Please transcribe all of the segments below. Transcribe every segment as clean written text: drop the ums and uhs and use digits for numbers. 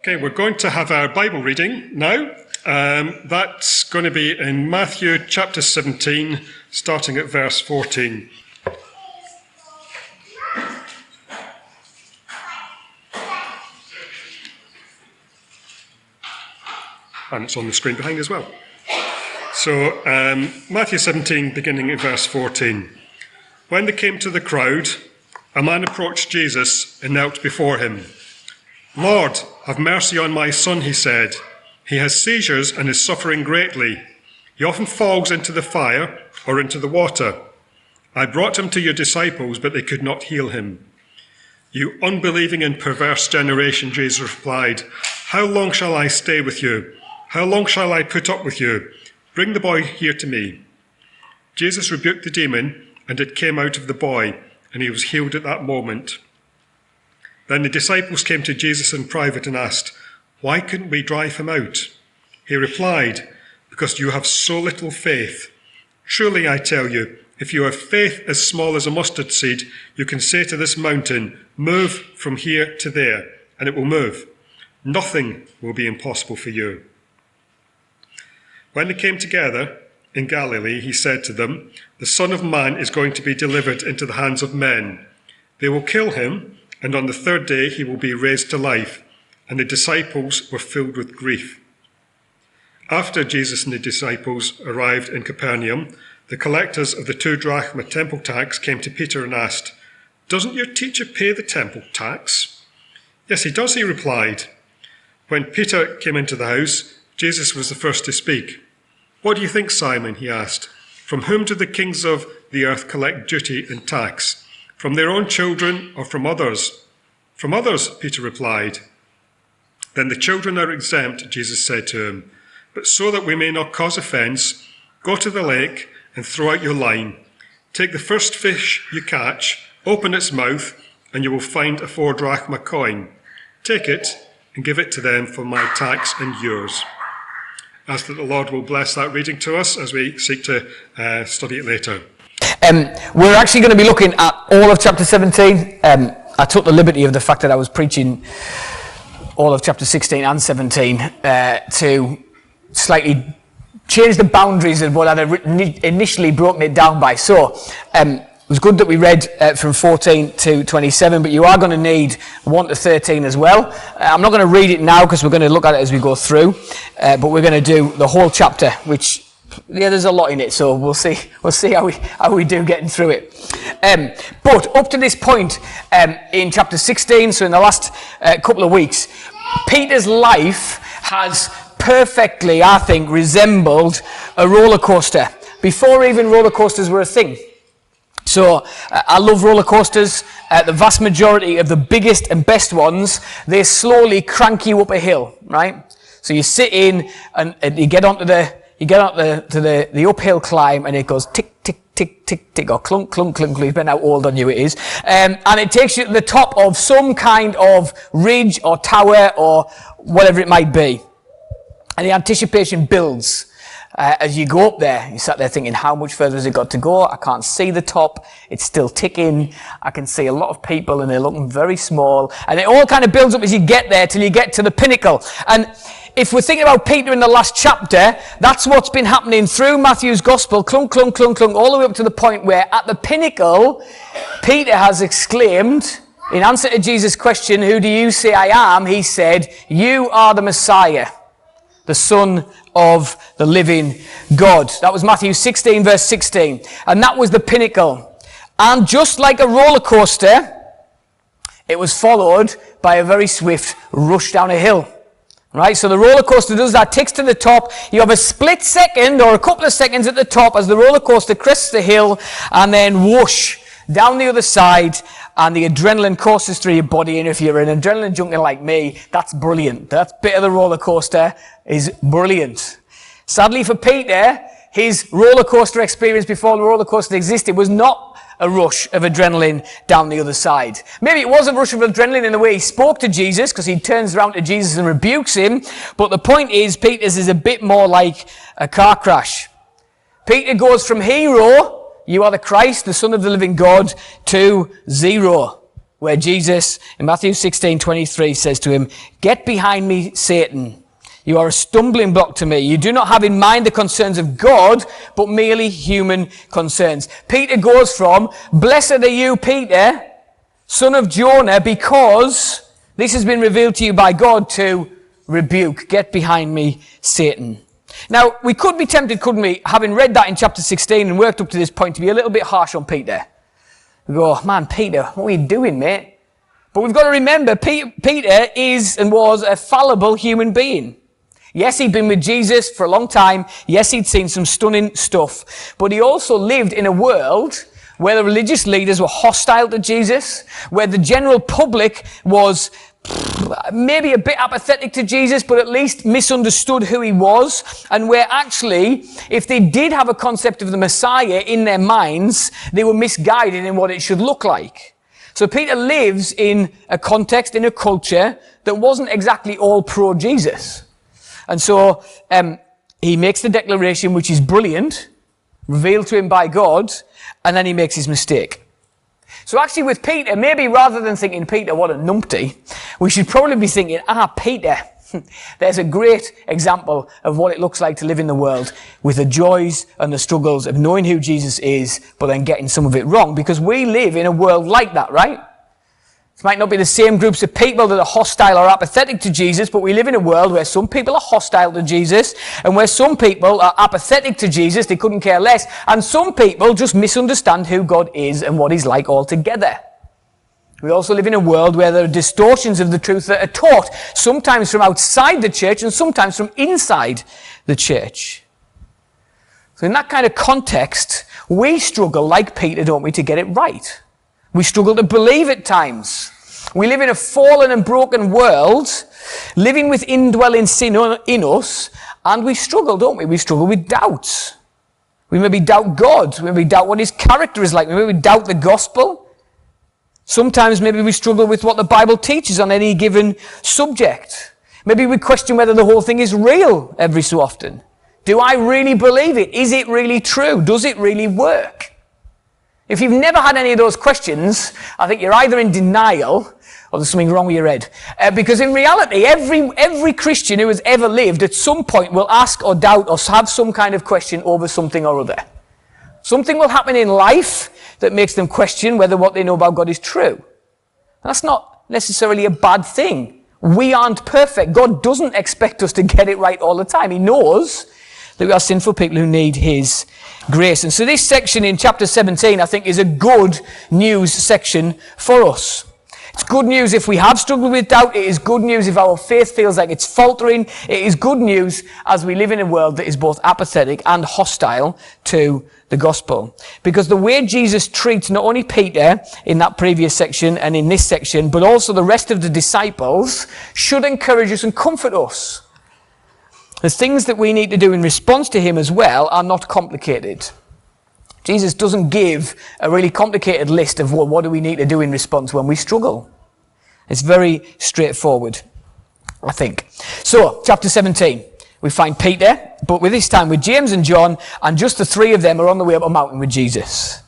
Okay, we're going to have our Bible reading now. That's going to be in Matthew chapter 17, starting at verse 14. And it's on the screen behind as well. So, Matthew 17, beginning at verse 14. When they came to the crowd, a man approached Jesus and knelt before him. "Lord, have mercy on my son," he said. "He has seizures and is suffering greatly. He often falls into the fire or into the water. I brought him to your disciples, but they could not heal him." "You unbelieving and perverse generation," Jesus replied, "how long shall I stay with you? How long shall I put up with you? Bring the boy here to me." Jesus rebuked the demon, and it came out of the boy, and he was healed at that moment. Then the disciples came to Jesus in private and asked, "Why couldn't we drive him out?" He replied, "Because you have so little faith. Truly I tell you, if you have faith as small as a mustard seed, you can say to this mountain, 'Move from here to there,' and it will move. Nothing will be impossible for you." When they came together in Galilee, he said to them, "The Son of Man is going to be delivered into the hands of men. They will kill him, and on the third day he will be raised to life." And the disciples were filled with grief. After Jesus and the disciples arrived in Capernaum, the collectors of the 2 drachma temple tax came to Peter and asked, "Doesn't your teacher pay the temple tax?" "Yes, he does," he replied. When Peter came into the house, Jesus was the first to speak. "What do you think, Simon?" he asked. "From whom do the kings of the earth collect duty and tax? From their own children or from others?" "From others," Peter replied. "Then the children are exempt," Jesus said to him. "But so that we may not cause offence, go to the lake and throw out your line. Take the first fish you catch, open its mouth, and you will find a 4 drachma coin. Take it and give it to them for my tax and yours." I ask that the Lord will bless that reading to us as we seek to study it later. We're actually going to be looking at all of chapter 17. I took the liberty of the fact that I was preaching all of chapter 16 and 17 to slightly change the boundaries of what I'd initially broken it down by. So it was good that we read from 14 to 27, but you are going to need 1 to 13 as well. I'm not going to read it now because we're going to look at it as we go through, but we're going to do the whole chapter, which, yeah, there's a lot in it, so we'll see how we do getting through it. But up to this point in chapter 16, so in the last couple of weeks, Peter's life has perfectly, I think, resembled a roller coaster before even roller coasters were a thing. So I love roller coasters. The vast majority of the biggest and best ones, they slowly crank you up a hill, right? So you sit in and you get onto the uphill climb, and it goes tick, tick, tick, tick, tick, or clunk, clunk, clunk, clunk, depending how old on you it is. And it takes you to the top of some kind of ridge or tower or whatever it might be. And the anticipation builds. As you go up there, you sat there thinking, how much further has it got to go? I can't see the top. It's still ticking. I can see a lot of people and they're looking very small. And it all kind of builds up as you get there till you get to the pinnacle. And if we're thinking about Peter in the last chapter, that's what's been happening through Matthew's gospel, clunk, clunk, clunk, clunk, all the way up to the point where at the pinnacle, Peter has exclaimed, in answer to Jesus' question, "Who do you say I am?" he said, "You are the Messiah, the Son of the living God." That was Matthew 16, verse 16. And that was the pinnacle. And just like a roller coaster, it was followed by a very swift rush down a hill. Right? So the roller coaster does that, takes to the top. You have a split second or a couple of seconds at the top as the roller coaster crests the hill, and then whoosh, down the other side, and the adrenaline courses through your body. And if you're an adrenaline junkie like me, that's brilliant. That bit of the roller coaster is brilliant. Sadly for Peter, his roller coaster experience before the roller coaster existed was not a rush of adrenaline down the other side. Maybe it was a rush of adrenaline in the way he spoke to Jesus, because he turns around to Jesus and rebukes him. But the point is, Peter's is a bit more like a car crash. Peter goes from hero, "You are the Christ, the Son of the living God," to zero. where Jesus, in Matthew 16:23, says to him, "Get behind me, Satan. You are a stumbling block to me. You do not have in mind the concerns of God, but merely human concerns." Peter goes from, "Blessed are you, Peter, son of Jonah, because this has been revealed to you by God," to rebuke. "Get behind me, Satan." Now, we could be tempted, couldn't we, having read that in chapter 16 and worked up to this point, to be a little bit harsh on Peter. We go, "Oh, man, Peter, what are you doing, mate?" But we've got to remember, Peter is and was a fallible human being. Yes, he'd been with Jesus for a long time. Yes, he'd seen some stunning stuff. But he also lived in a world where the religious leaders were hostile to Jesus, where the general public was maybe a bit apathetic to Jesus, but at least misunderstood who he was, and where actually, if they did have a concept of the Messiah in their minds, they were misguided in what it should look like. So Peter lives in a context, in a culture that wasn't exactly all pro-Jesus. And so he makes the declaration, which is brilliant, revealed to him by God, and then he makes his mistake. So actually with Peter, maybe rather than thinking, "Peter, what a numpty," we should probably be thinking, Peter, there's a great example of what it looks like to live in the world with the joys and the struggles of knowing who Jesus is, but then getting some of it wrong, because we live in a world like that, right? It might not be the same groups of people that are hostile or apathetic to Jesus, but we live in a world where some people are hostile to Jesus, and where some people are apathetic to Jesus, they couldn't care less, and some people just misunderstand who God is and what he's like altogether. We also live in a world where there are distortions of the truth that are taught, sometimes from outside the church and sometimes from inside the church. So in that kind of context, we struggle, like Peter, don't we, to get it right. We struggle to believe at times. We live in a fallen and broken world, living with indwelling sin in us, and we struggle, don't we? We struggle with doubts. We maybe doubt God. We maybe doubt what his character is like. We maybe doubt the gospel. Sometimes maybe we struggle with what the Bible teaches on any given subject. Maybe we question whether the whole thing is real every so often. Do I really believe it? Is it really true? Does it really work? If you've never had any of those questions, I think you're either in denial or there's something wrong with your head. Because in reality, every Christian who has ever lived at some point will ask or doubt or have some kind of question over something or other. Something will happen in life that makes them question whether what they know about God is true. And that's not necessarily a bad thing. We aren't perfect. God doesn't expect us to get it right all the time. He knows that we are sinful people who need his grace. And so this section in chapter 17, I think, is a good news section for us. It's good news if we have struggled with doubt. It is good news if our faith feels like it's faltering. It is good news as we live in a world that is both apathetic and hostile to the gospel. Because the way Jesus treats not only Peter in that previous section and in this section, but also the rest of the disciples, should encourage us and comfort us. The things that we need to do in response to him as well are not complicated. Jesus doesn't give a really complicated list of, well, what do we need to do in response when we struggle. It's very straightforward, I think. So, chapter 17, we find Peter, but with this time with James and John, and just the three of them are on the way up a mountain with Jesus.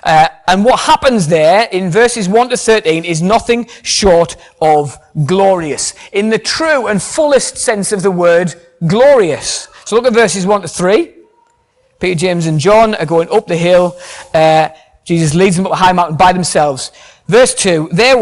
And what happens there in verses 1 to 13 is nothing short of glorious. In the true and fullest sense of the word, glorious. So look at verses 1 to 3. Peter, James and John are going up the hill. Jesus leads them up a high mountain by themselves. Verse 2, there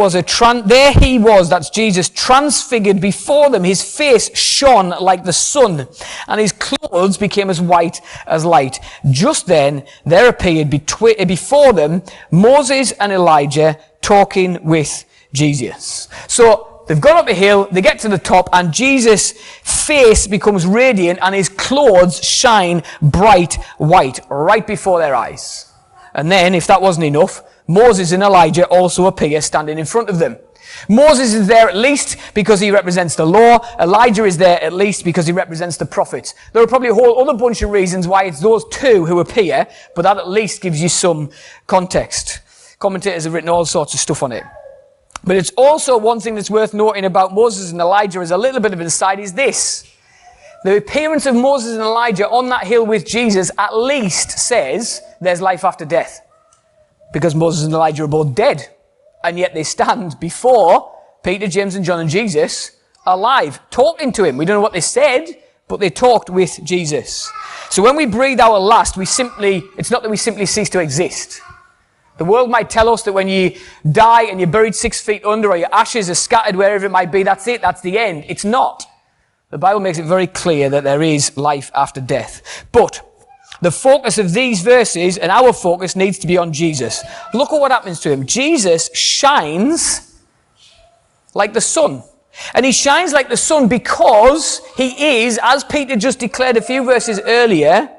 he was, that's Jesus, transfigured before them. His face shone like the sun, and his clothes became as white as light. Just then, there appeared before them Moses and Elijah talking with Jesus. So, they've gone up a hill, they get to the top, and Jesus' face becomes radiant, and his clothes shine bright white right before their eyes. And then, if that wasn't enough, Moses and Elijah also appear standing in front of them. Moses is there at least because he represents the law. Elijah is there at least because he represents the prophets. There are probably a whole other bunch of reasons why it's those two who appear, but that at least gives you some context. Commentators have written all sorts of stuff on it. But it's also one thing that's worth noting about Moses and Elijah as a little bit of an aside is this. The appearance of Moses and Elijah on that hill with Jesus at least says there's life after death. Because Moses and Elijah are both dead. And yet they stand before Peter, James and John and Jesus alive, talking to him. We don't know what they said, but they talked with Jesus. So when we breathe our last, it's not that we simply cease to exist. The world might tell us that when you die and you're buried 6 feet under, or your ashes are scattered wherever it might be, that's it, that's the end. It's not. The Bible makes it very clear that there is life after death. But the focus of these verses and our focus needs to be on Jesus. Look at what happens to him. Jesus shines like the sun. And he shines like the sun because he is, as Peter just declared a few verses earlier,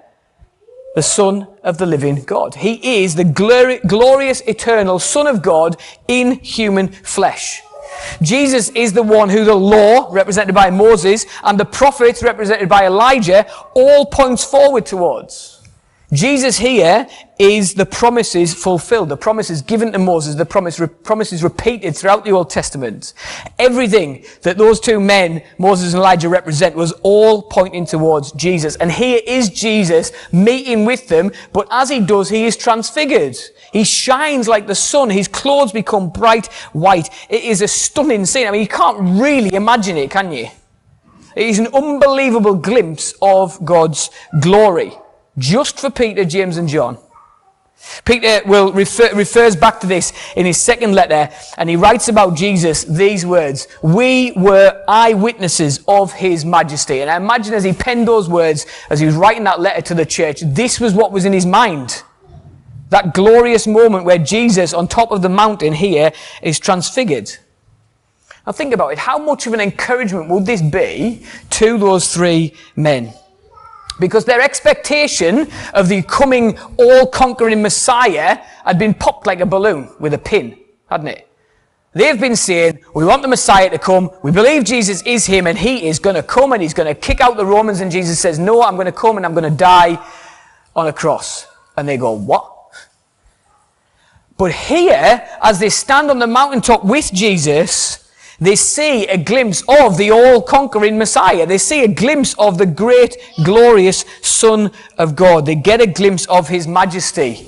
the Son of the living God. He is the glorious, eternal Son of God in human flesh. Jesus is the one who the law, represented by Moses, and the prophets, represented by Elijah, all points forward towards. Jesus here is the promises fulfilled, the promises given to Moses, the promises repeated throughout the Old Testament. Everything that those two men, Moses and Elijah, represent was all pointing towards Jesus. And here is Jesus meeting with them, but as he does, he is transfigured. He shines like the sun. His clothes become bright white. It is a stunning scene. I mean, you can't really imagine it, can you? It is an unbelievable glimpse of God's glory. Just for Peter, James and John. Peter refers back to this in his second letter, and he writes about Jesus these words: "We were eyewitnesses of his majesty." And I imagine as he penned those words, as he was writing that letter to the church, this was what was in his mind. That glorious moment where Jesus, on top of the mountain here, is transfigured. Now think about it. How much of an encouragement would this be to those three men? Because their expectation of the coming all-conquering Messiah had been popped like a balloon with a pin, hadn't it? They've been saying, we want the Messiah to come, we believe Jesus is him, and he is going to come and he's going to kick out the Romans, and Jesus says, no, I'm going to come and I'm going to die on a cross. And they go, what? But here, as they stand on the mountaintop with Jesus, they see a glimpse of the all-conquering Messiah. They see a glimpse of the great, glorious Son of God. They get a glimpse of his majesty.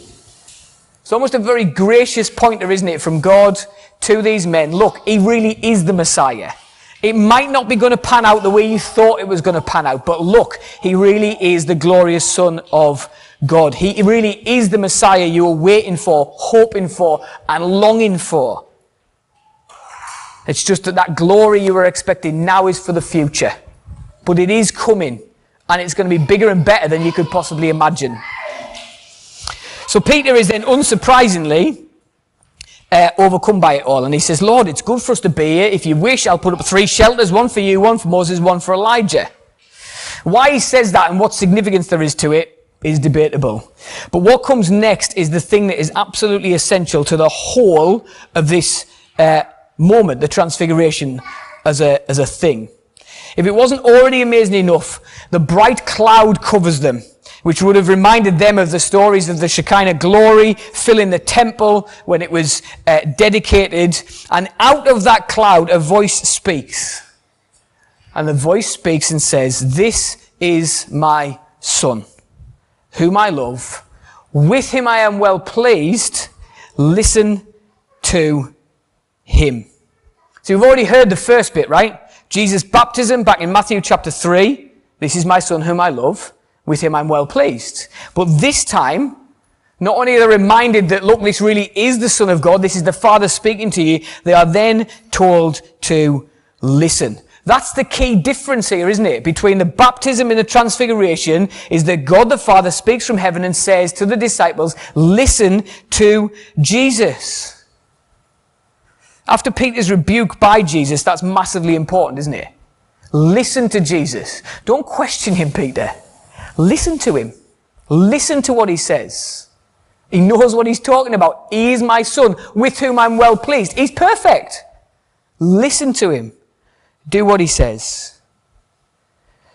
It's almost a very gracious pointer, isn't it, from God to these men. Look, he really is the Messiah. It might not be going to pan out the way you thought it was going to pan out, but look, he really is the glorious Son of God. He really is the Messiah you were waiting for, hoping for, and longing for. It's just that glory you were expecting now is for the future. But it is coming, and it's going to be bigger and better than you could possibly imagine. So Peter is then unsurprisingly overcome by it all. And he says, Lord, it's good for us to be here. If you wish, I'll put up 3 shelters, one for you, one for Moses, one for Elijah. Why he says that and what significance there is to it is debatable. But what comes next is the thing that is absolutely essential to the whole of this moment, the transfiguration as a thing. If it wasn't already amazing enough, the bright cloud covers them, which would have reminded them of the stories of the Shekinah glory filling the temple when it was dedicated. And out of that cloud, a voice speaks. And the voice speaks and says, "This is my Son, whom I love. With him I am well pleased. Listen to him." So we've already heard the first bit, right? Jesus' baptism back in Matthew chapter 3. This is my Son whom I love. With him I'm well pleased. But this time, not only are they reminded that, look, this really is the Son of God, this is the Father speaking to you, they are then told to listen. That's the key difference here, isn't it? Between the baptism and the transfiguration is that God the Father speaks from heaven and says to the disciples, listen to Jesus. After Peter's rebuke by Jesus, that's massively important, isn't it? Listen to Jesus. Don't question him, Peter. Listen to him. Listen to what he says. He knows what he's talking about. He is my Son, with whom I'm well pleased. He's perfect. Listen to him. Do what he says.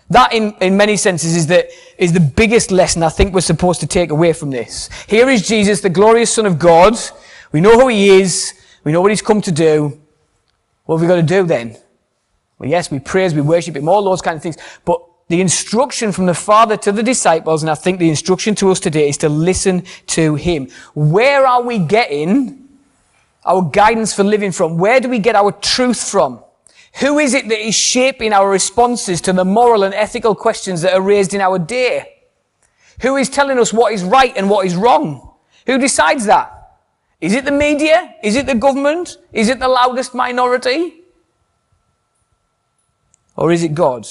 That, in many senses, is the biggest lesson I think we're supposed to take away from this. Here is Jesus, the glorious Son of God. We know who he is. We know what he's come to do. What have we got to do then? Well, yes, we praise, we worship him, all those kind of things. But the instruction from the Father to the disciples, and I think the instruction to us today, is to listen to him. Where are we getting our guidance for living from? Where do we get our truth from? Who is it that is shaping our responses to the moral and ethical questions that are raised in our day? Who is telling us what is right and what is wrong? Who decides that? Is it the media? Is it the government? Is it the loudest minority? Or is it God?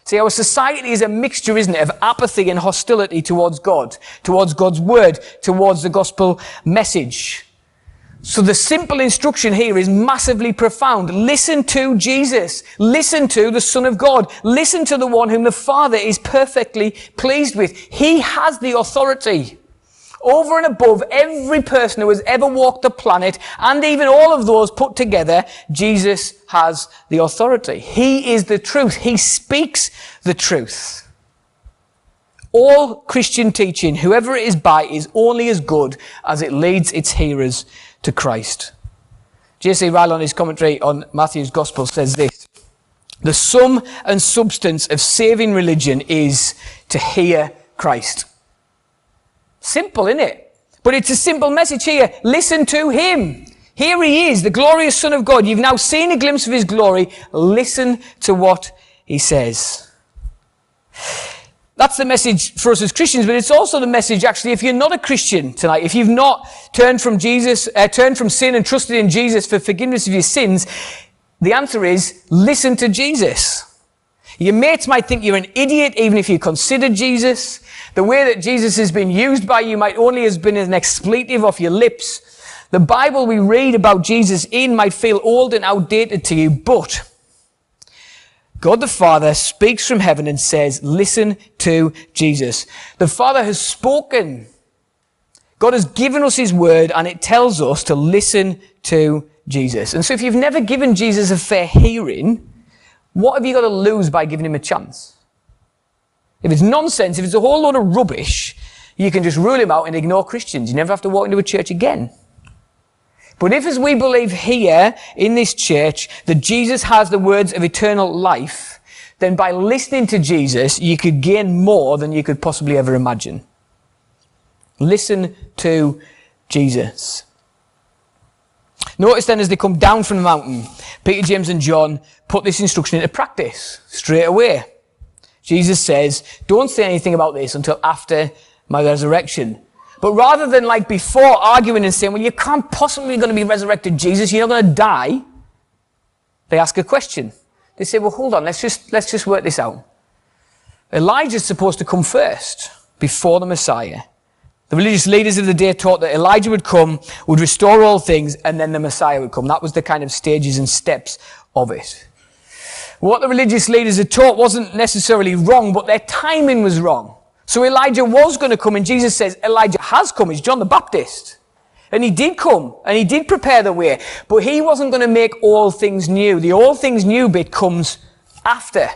See, our society is a mixture, isn't it, of apathy and hostility towards God, towards God's word, towards the gospel message. So the simple instruction here is massively profound. Listen to Jesus. Listen to the Son of God. Listen to the one whom the Father is perfectly pleased with. He has the authority over and above every person who has ever walked the planet, and even all of those put together. Jesus has the authority. He is the truth. He speaks the truth. All Christian teaching, whoever it is by, is only as good as it leads its hearers to Christ. J.C. Ryle, on his commentary on Matthew's Gospel, says this: the sum and substance of saving religion is to hear Christ. Simple, isn't it? But it's a simple message here. Listen to him. Here he is, the glorious Son of God. You've now seen a glimpse of his glory. Listen to what he says. That's the message for us as Christians, but it's also the message, actually, if you're not a Christian tonight, if you've not turned from sin and trusted in Jesus for forgiveness of your sins, the answer is listen to Jesus. Your mates might think you're an idiot even if you consider Jesus. The way that Jesus has been used by you might only have been an expletive off your lips. The Bible we read about Jesus in might feel old and outdated to you, but God the Father speaks from heaven and says, listen to Jesus. The Father has spoken. God has given us his word, and it tells us to listen to Jesus. And so if you've never given Jesus a fair hearing, what have you got to lose by giving him a chance? If it's nonsense, if it's a whole load of rubbish, you can just rule him out and ignore Christians. You never have to walk into a church again. But if, as we believe here in this church, that Jesus has the words of eternal life, then by listening to Jesus, you could gain more than you could possibly ever imagine. Listen to Jesus. Notice then, as they come down from the mountain, Peter, James and John put this instruction into practice straight away. Jesus says, don't say anything about this until after my resurrection. But rather than like before arguing and saying, well, you can't possibly going to be resurrected, Jesus, you're not going to die, they ask a question. They say, well, hold on, let's just work this out. Elijah's supposed to come first, before the Messiah. The religious leaders of the day taught that Elijah would come, would restore all things, and then the Messiah would come. That was the kind of stages and steps of it. What the religious leaders had taught wasn't necessarily wrong, but their timing was wrong. So Elijah was going to come, and Jesus says Elijah has come. He's John the Baptist. And he did come, and he did prepare the way. But he wasn't going to make all things new. The all things new bit comes after.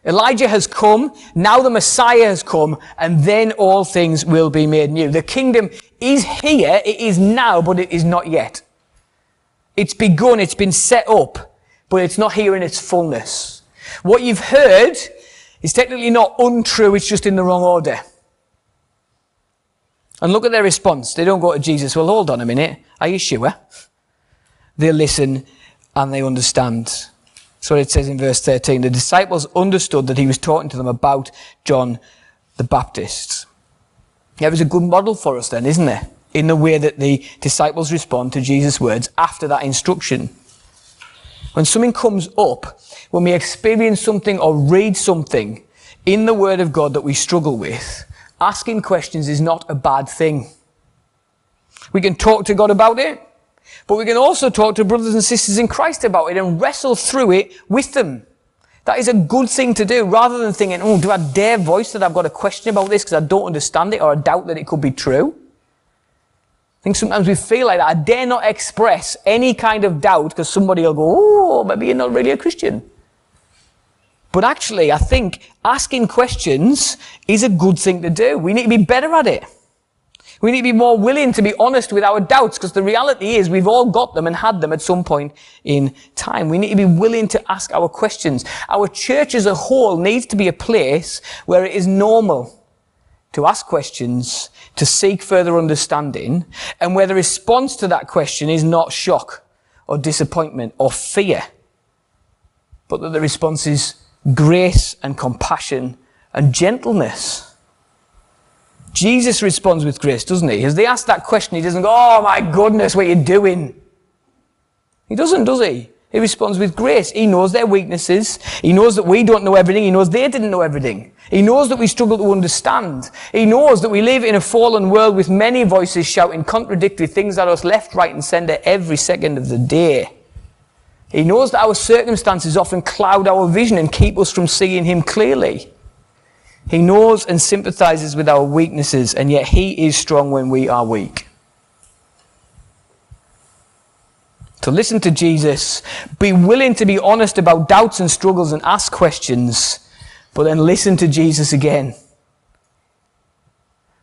Elijah has come, now the Messiah has come, and then all things will be made new. The kingdom is here, it is now, but it is not yet. It's begun, it's been set up, but it's not here in its fullness. What you've heard is technically not untrue, it's just in the wrong order. And look at their response. They don't go to Jesus, well, hold on a minute, are you sure? They listen and they understand. So it says in verse 13, the disciples understood that he was talking to them about John the Baptist. Yeah, it was a good model for us then, isn't it? In the way that the disciples respond to Jesus' words after that instruction. When something comes up, when we experience something or read something in the Word of God that we struggle with, asking questions is not a bad thing. We can talk to God about it, but we can also talk to brothers and sisters in Christ about it and wrestle through it with them. That is a good thing to do, rather than thinking, oh, do I dare voice that I've got a question about this because I don't understand it or I doubt that it could be true? I think sometimes we feel like that. I dare not express any kind of doubt because somebody will go, oh, maybe you're not really a Christian. But actually, I think asking questions is a good thing to do. We need to be better at it. We need to be more willing to be honest with our doubts, because the reality is we've all got them and had them at some point in time. We need to be willing to ask our questions. Our church as a whole needs to be a place where it is normal to ask questions, to seek further understanding, and where the response to that question is not shock or disappointment or fear, but that the response is grace and compassion and gentleness. Jesus responds with grace, doesn't he? As they ask that question, he doesn't go, oh my goodness, what are you doing? He doesn't, does he? He responds with grace. He knows their weaknesses. He knows that we don't know everything. He knows they didn't know everything. He knows that we struggle to understand. He knows that we live in a fallen world with many voices shouting contradictory things at us left, right and centre every second of the day. He knows that our circumstances often cloud our vision and keep us from seeing him clearly. He knows and sympathises with our weaknesses, and yet he is strong when we are weak. To listen to Jesus, be willing to be honest about doubts and struggles and ask questions, but then listen to Jesus again.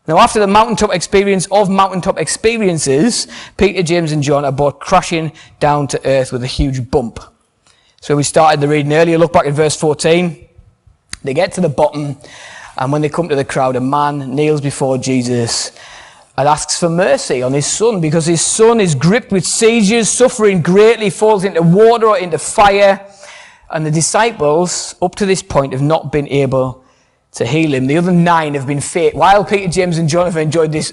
Now, after the mountaintop experience of mountaintop experiences, Peter, James and John are brought crashing down to earth with a huge bump. So we started the reading earlier. Look back at verse 14. They get to the bottom, and when they come to the crowd, a man kneels before Jesus and asks for mercy on his son, because his son is gripped with seizures, suffering greatly, falls into water or into fire. And the disciples, up to this point, have not been able to heal him. The other 9 have been faithful. While Peter, James and John have enjoyed this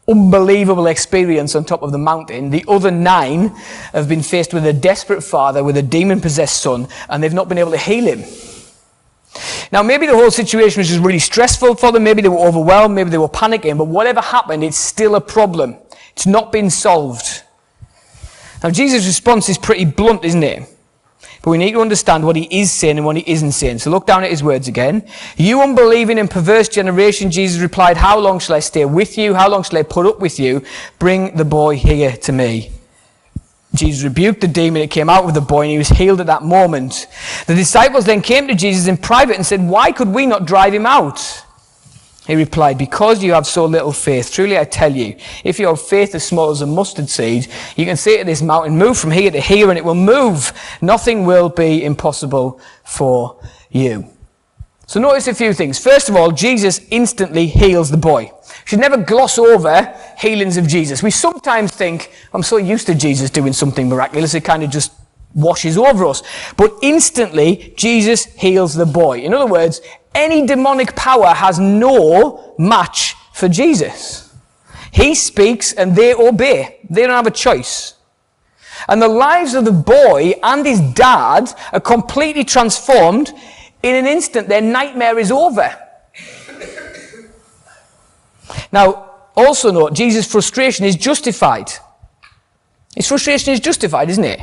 unbelievable experience on top of the mountain, the other 9 have been faced with a desperate father with a demon-possessed son, and they've not been able to heal him. Now, maybe the whole situation was just really stressful for them. Maybe they were overwhelmed. Maybe they were panicking. But whatever happened, it's still a problem. It's not been solved. Now, Jesus' response is pretty blunt, isn't it? But we need to understand what he is saying and what he isn't saying. So look down at his words again. You unbelieving and perverse generation, Jesus replied, how long shall I stay with you? How long shall I put up with you? Bring the boy here to me. Jesus rebuked the demon, it came out with the boy, and he was healed at that moment. The disciples then came to Jesus in private and said, why could we not drive him out? He replied, because you have so little faith. Truly I tell you, if you have faith as small as a mustard seed, you can say to this mountain, move from here to here, and it will move. Nothing will be impossible for you. So notice a few things. First of all, Jesus instantly heals the boy. We should never gloss over healings of Jesus. We sometimes think, I'm so used to Jesus doing something miraculous, it kind of just washes over us. But instantly, Jesus heals the boy. In other words, any demonic power has no match for Jesus. He speaks and they obey. They don't have a choice. And the lives of the boy and his dad are completely transformed. In an instant, their nightmare is over. Now, also note, Jesus' frustration is justified. His frustration is justified, isn't it?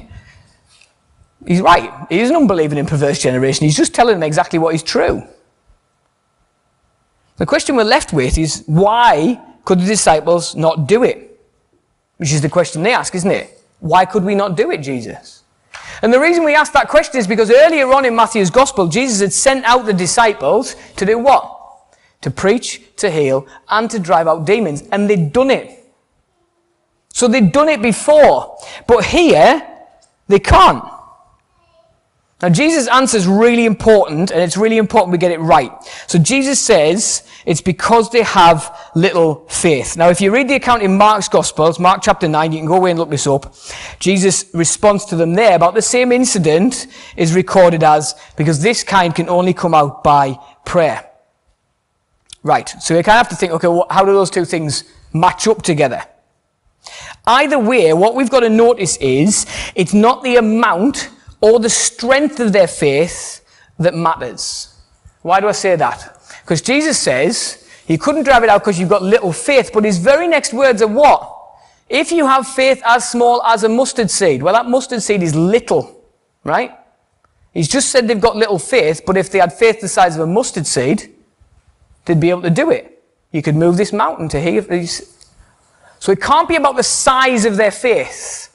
He's right. He is an unbelieving and perverse generation. He's just telling them exactly what is true. The question we're left with is, why could the disciples not do it? Which is the question they ask, isn't it? Why could we not do it, Jesus? And the reason we ask that question is because earlier on in Matthew's Gospel, Jesus had sent out the disciples to do what? To preach, to heal, and to drive out demons. And they'd done it. So they'd done it before. But here, they can't. Now, Jesus' answer is really important, and it's really important we get it right. So Jesus says it's because they have little faith. Now, if you read the account in Mark's Gospels, Mark chapter 9, you can go away and look this up. Jesus' response to them there about the same incident is recorded as, because this kind can only come out by prayer. Right, so you kind of have to think, okay, how do those two things match up together? Either way, what we've got to notice is, it's not the amount or the strength of their faith that matters. Why do I say that? Because Jesus says, you couldn't drive it out because you've got little faith, but his very next words are what? If you have faith as small as a mustard seed. Well, that mustard seed is little, right? He's just said they've got little faith, but if they had faith the size of a mustard seed, they'd be able to do it. You could move this mountain to here. So it can't be about the size of their faith.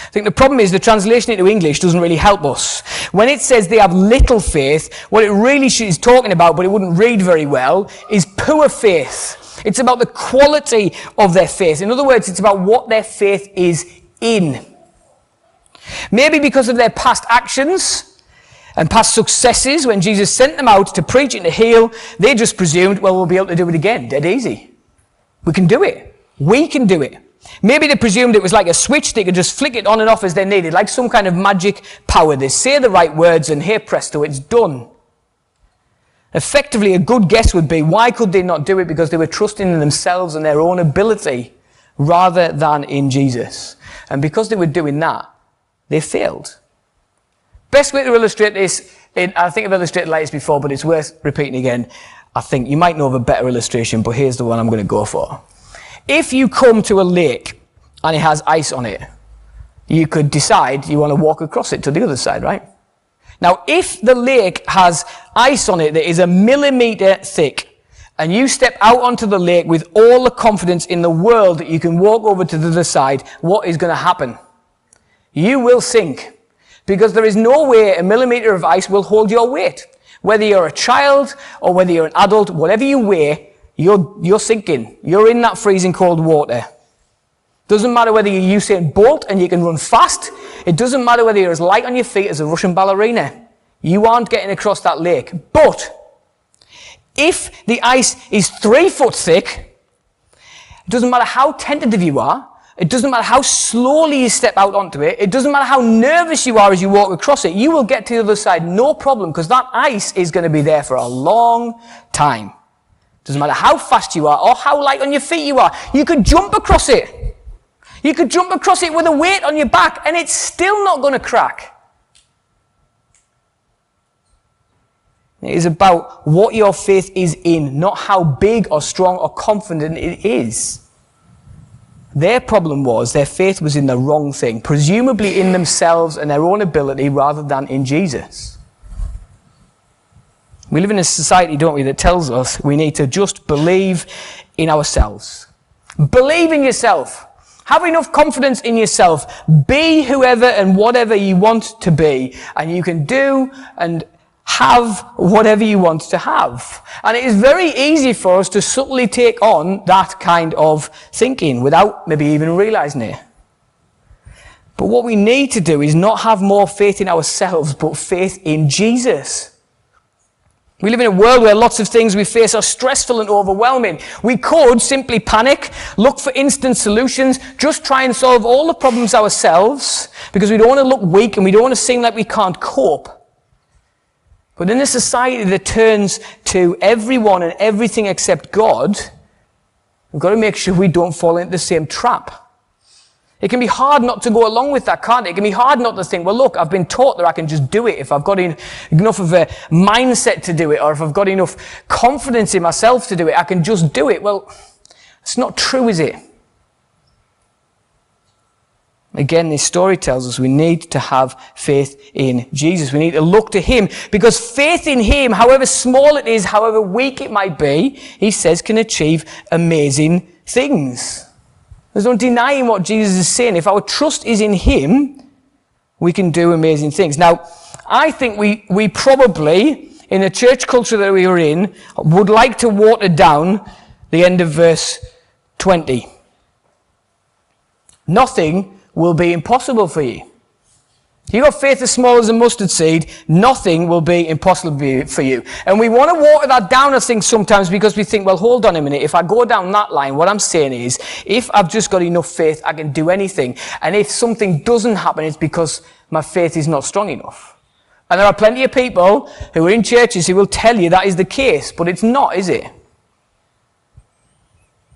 I think the problem is the translation into English doesn't really help us. When it says they have little faith, what it really is talking about, but it wouldn't read very well, is poor faith. It's about the quality of their faith. In other words, it's about what their faith is in. Maybe because of their past actions, and past successes, when Jesus sent them out to preach and to heal, they just presumed, well, we'll be able to do it again. Dead easy. We can do it. We can do it. Maybe they presumed it was like a switch. They could just flick it on and off as they needed, like some kind of magic power. They say the right words and here, presto, it's done. Effectively, a good guess would be, why could they not do it? Because they were trusting in themselves and their own ability rather than in Jesus. And because they were doing that, they failed. Best way to illustrate this, I think I've illustrated like this before, but it's worth repeating again. I think you might know of a better illustration, but here's the one I'm going to go for. If you come to a lake and it has ice on it, you could decide you want to walk across it to the other side, right? Now, if the lake has ice on it that is 1 millimeter thick, and you step out onto the lake with all the confidence in the world that you can walk over to the other side, what is going to happen? You will sink, because there is no way 1 millimeter of ice will hold your weight. Whether you're a child or whether you're an adult, whatever you weigh, you're sinking. You're in that freezing cold water. Doesn't matter whether you're Usain Bolt and you can run fast. It doesn't matter whether you're as light on your feet as a Russian ballerina. You aren't getting across that lake. But if the ice is 3 foot thick, it doesn't matter how tentative you are. It doesn't matter how slowly you step out onto it. It doesn't matter how nervous you are as you walk across it. You will get to the other side, no problem, because that ice is going to be there for a long time. Doesn't matter how fast you are or how light on your feet you are. You could jump across it. You could jump across it with a weight on your back and it's still not going to crack. It is about what your faith is in, not how big or strong or confident it is. Their problem was their faith was in the wrong thing, presumably in themselves and their own ability rather than in Jesus. We live in a society, don't we, that tells us we need to just believe in ourselves. Believe in yourself. Have enough confidence in yourself. Be whoever and whatever you want to be. And you can do and have whatever you want to have. And it is very easy for us to subtly take on that kind of thinking without maybe even realizing it. But what we need to do is not have more faith in ourselves, but faith in Jesus. We live in a world where lots of things we face are stressful and overwhelming. We could simply panic, look for instant solutions, just try and solve all the problems ourselves because we don't want to look weak and we don't want to seem like we can't cope. But in a society that turns to everyone and everything except God, we've got to make sure we don't fall into the same trap. It can be hard not to go along with that, can't it? It can be hard not to think, well, look, I've been taught that I can just do it if I've got enough of a mindset to do it, or if I've got enough confidence in myself to do it, I can just do it. Well, it's not true, is it? Again, this story tells us we need to have faith in Jesus. We need to look to Him, because faith in Him, however small it is, however weak it might be, He says can achieve amazing things. There's no denying what Jesus is saying. If our trust is in Him, we can do amazing things. Now, I think we probably, in the church culture that we are in, would like to water down the end of verse 20. Nothing will be impossible for you. If you've got faith as small as a mustard seed, nothing will be impossible for you. And we want to water that down, I think, sometimes because we think, well, hold on a minute. If I go down that line, what I'm saying is, if I've just got enough faith, I can do anything. And if something doesn't happen, it's because my faith is not strong enough. And there are plenty of people who are in churches who will tell you that is the case, but it's not, is it?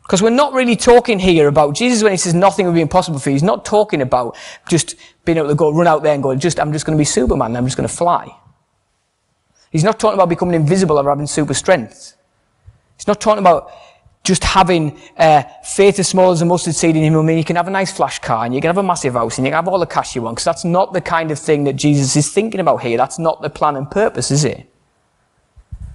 Because we're not really talking here about, Jesus when He says nothing will be impossible for you, He's not talking about just being able to go run out there and go, I'm just going to be Superman, I'm just going to fly. He's not talking about becoming invisible or having super strength. He's not talking about just having faith as small as a mustard seed in Him. I mean, you can have a nice flash car and you can have a massive house and you can have all the cash you want, because that's not the kind of thing that Jesus is thinking about here. That's not the plan and purpose, is it?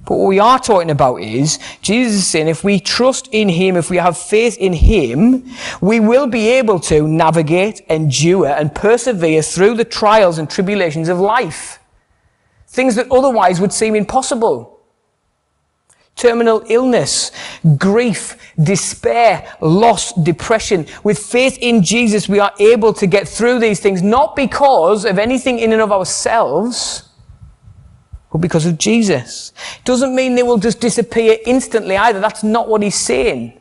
But what we are talking about is, Jesus is saying if we trust in Him, if we have faith in Him, we will be able to navigate, endure, and persevere through the trials and tribulations of life. Things that otherwise would seem impossible. Terminal illness, grief, despair, loss, depression. With faith in Jesus, we are able to get through these things, not because of anything in and of ourselves, but because of Jesus. Doesn't mean they will just disappear instantly either. That's not what he's saying.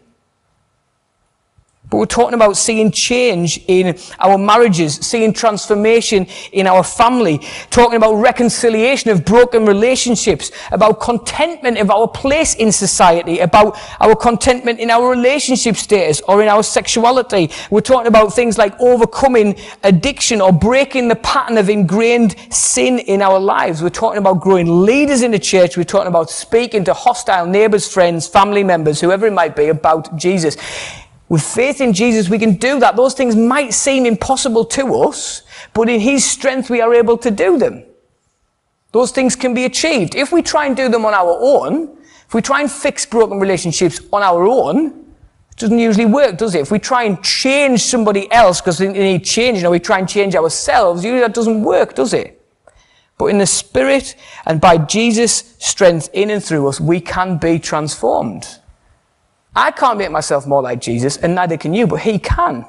But we're talking about seeing change in our marriages, seeing transformation in our family, talking about reconciliation of broken relationships, about contentment of our place in society, about our contentment in our relationship status or in our sexuality. We're talking about things like overcoming addiction or breaking the pattern of ingrained sin in our lives. We're talking about growing leaders in the church. We're talking about speaking to hostile neighbours, friends, family members, whoever it might be, about Jesus. With faith in Jesus, we can do that. Those things might seem impossible to us, but in his strength, we are able to do them. Those things can be achieved. If we try and do them on our own, if we try and fix broken relationships on our own, it doesn't usually work, does it? If we try and change somebody else because they need change, we try and change ourselves, usually that doesn't work, does it? But in the Spirit and by Jesus' strength in and through us, we can be transformed. I can't make myself more like Jesus, and neither can you, but he can.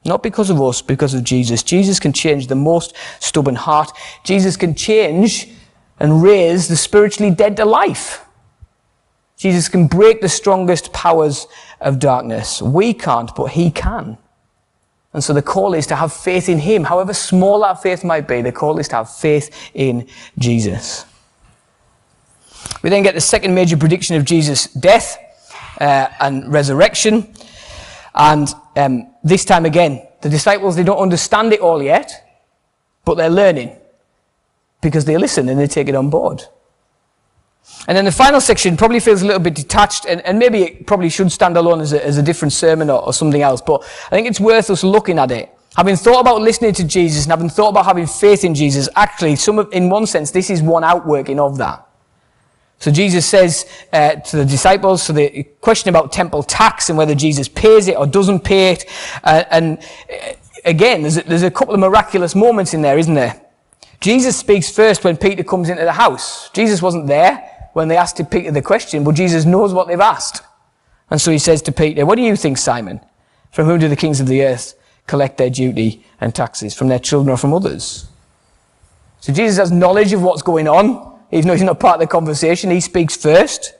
Not because of us, because of Jesus. Jesus can change the most stubborn heart. Jesus can change and raise the spiritually dead to life. Jesus can break the strongest powers of darkness. We can't, but he can. And so the call is to have faith in him. However small that faith might be, the call is to have faith in Jesus. We then get the second major prediction of Jesus' death and resurrection. And this time again, the disciples, they don't understand it all yet, but they're learning because they listen and they take it on board. And then the final section probably feels a little bit detached, and maybe it probably should stand alone as a different sermon or something else, but I think it's worth us looking at it. Having thought about listening to Jesus and having thought about having faith in Jesus, actually, in one sense, this is one outworking of that. So Jesus says to the disciples, so the question about temple tax and whether Jesus pays it or doesn't pay it. And again, there's a couple of miraculous moments in there, isn't there? Jesus speaks first when Peter comes into the house. Jesus wasn't there when they asked Peter the question, but Jesus knows what they've asked. And so he says to Peter, what do you think, Simon? From whom do the kings of the earth collect their duty and taxes? From their children or from others? So Jesus has knowledge of what's going on. Even though he's not part of the conversation, he speaks first.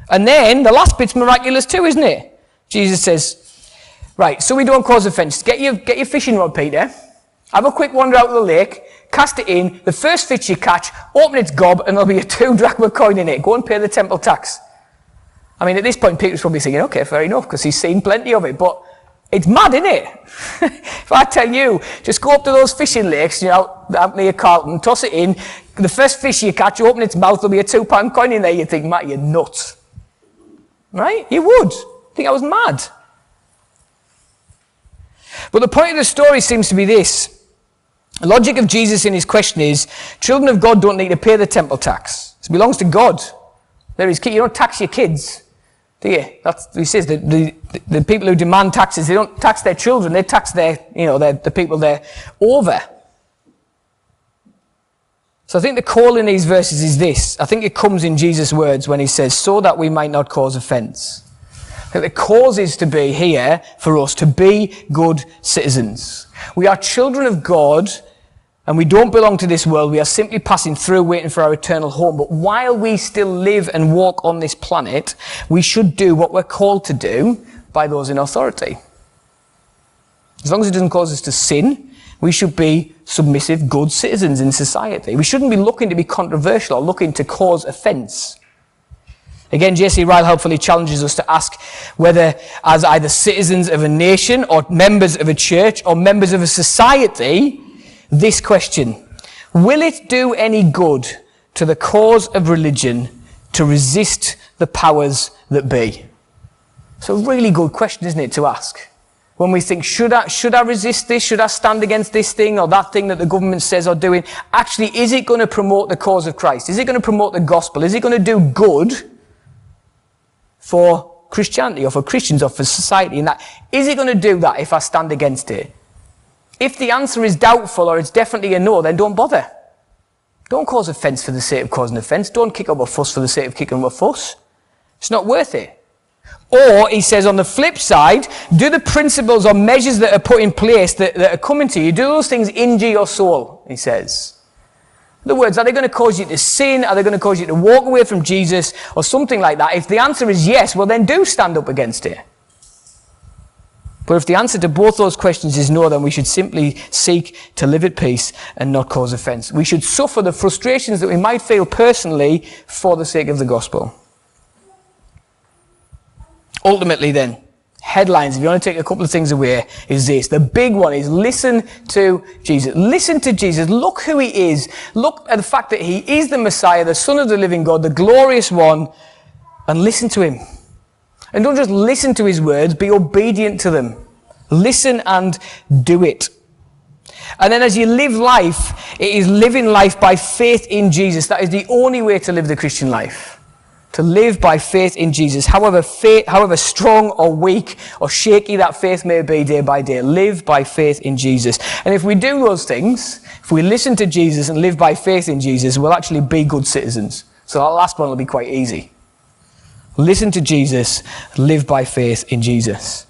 And then, the last bit's miraculous too, isn't it? Jesus says, right, so we don't cause offence. Get your fishing rod, Peter. Have a quick wander out of the lake. Cast it in. The first fish you catch, open its gob, and there'll be a 2 drachma coin in it. Go and pay the temple tax. I mean, at this point, Peter's probably thinking, okay, fair enough, because he's seen plenty of it. But it's mad, isn't it? If I tell you, just go up to those fishing lakes, out near Carlton, toss it in. The first fish you catch, you open its mouth, there'll be a £2 coin in there. You think, Matt, you're nuts. Right? You would. Think I was mad. But the point of the story seems to be this. The logic of Jesus in his question is, children of God don't need to pay the temple tax. It belongs to God. They're his kids. You don't tax your kids, do you? That's what he says. The people who demand taxes, they don't tax their children. They tax the people they're over. So I think the call in these verses is this. I think it comes in Jesus' words when he says, so that we might not cause offence. I think the cause is to be here for us to be good citizens. We are children of God and we don't belong to this world. We are simply passing through, waiting for our eternal home. But while we still live and walk on this planet, we should do what we're called to do by those in authority. As long as it doesn't cause us to sin, we should be submissive, good citizens in society. We shouldn't be looking to be controversial or looking to cause offence. Again, J.C. Ryle helpfully challenges us to ask whether as either citizens of a nation or members of a church or members of a society, this question: will it do any good to the cause of religion to resist the powers that be? It's a really good question, isn't it, to ask? When we think, should I resist this? Should I stand against this thing or that thing that the government says or doing? Actually, is it going to promote the cause of Christ? Is it going to promote the gospel? Is it going to do good for Christianity or for Christians or for society? And that, is it going to do that if I stand against it? If the answer is doubtful or it's definitely a no, then don't bother. Don't cause offence for the sake of causing offence. Don't kick up a fuss for the sake of kicking up a fuss. It's not worth it. Or, he says on the flip side, do the principles or measures that are put in place that are coming to you, do those things injure your soul, he says. In other words, are they going to cause you to sin? Are they going to cause you to walk away from Jesus or something like that? If the answer is yes, well then do stand up against it. But if the answer to both those questions is no, then we should simply seek to live at peace and not cause offence. We should suffer the frustrations that we might feel personally for the sake of the gospel. Ultimately then, headlines, if you want to take a couple of things away, is this. The big one is listen to Jesus. Listen to Jesus. Look who he is. Look at the fact that he is the Messiah, the Son of the living God, the glorious one, and listen to him. And don't just listen to his words, be obedient to them. Listen and do it. And then as you live life, it is living life by faith in Jesus. That is the only way to live the Christian life. To live by faith in Jesus. However strong or weak or shaky that faith may be day by day, live by faith in Jesus. And if we do those things, if we listen to Jesus and live by faith in Jesus, we'll actually be good citizens. So that last one will be quite easy. Listen to Jesus, live by faith in Jesus.